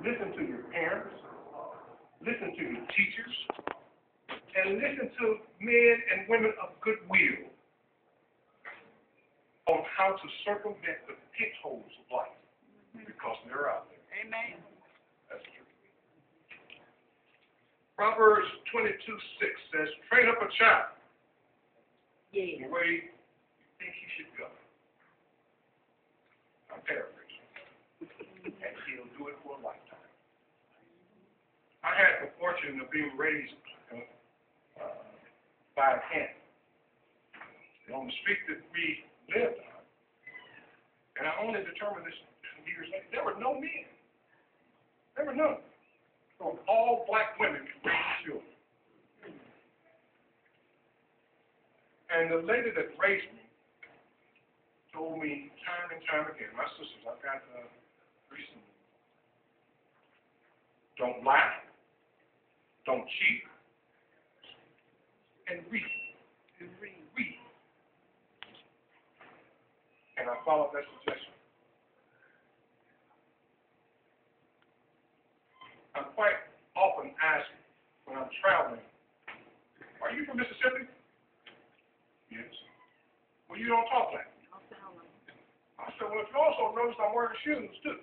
listen to your parents, listen to your teachers, and listen to men and women of goodwill on how to circumvent the pitfalls of life, because they're out there. Amen. That's true. Proverbs 22:6 says, train up a child in the way you think he should go. I'm paraphrasing. And he'll do it for a lifetime. I had the fortune of being raised by an aunt on the street that we lived on. And I only determined this years later. There were no men. There were none. So all black women raised children. And the lady that raised me told me time and time again, my sisters, I've got 3 sisters. Don't lie, don't cheat, and read. Read. And I followed that suggestion. I'm quite often asked when I'm traveling, are you from Mississippi? Yes. Well, you don't talk like me. I said, well, if you also notice I'm wearing shoes, too.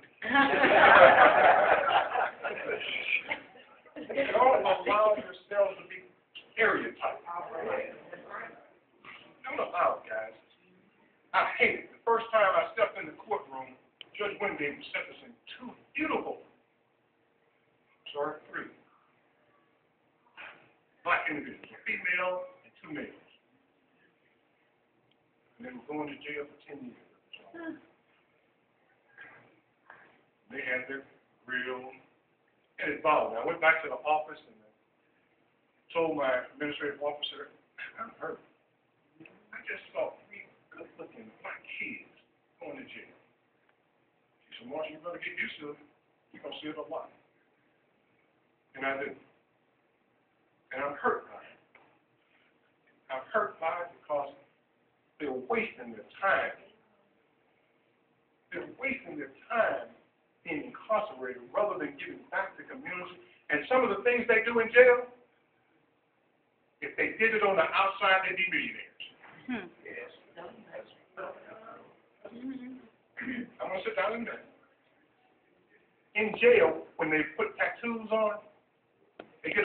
Don't allow yourselves to be stereotyped. Don't allow it, guys. I hate it. The first time I stepped in the courtroom, Judge Wingate was sentencing 2 beautiful, 3 black individuals, a female and 2 males. And they were going to jail for 10 years. They had their grill, and it bothered me. I went back to the office and told my administrative officer, I'm hurt. I just saw 3 good-looking black kids going to jail. She said, Marshal, you better get used to it. You're going to see it a lot. And I didn't. And I'm hurt by it. I'm hurt by it because they're wasting their time. They're wasting their time being incarcerated rather than giving back to the community. And some of the things they do in jail, if they did it on the outside, they'd be millionaires. Yes. I'm going to sit down in there. In jail, when they put tattoos on,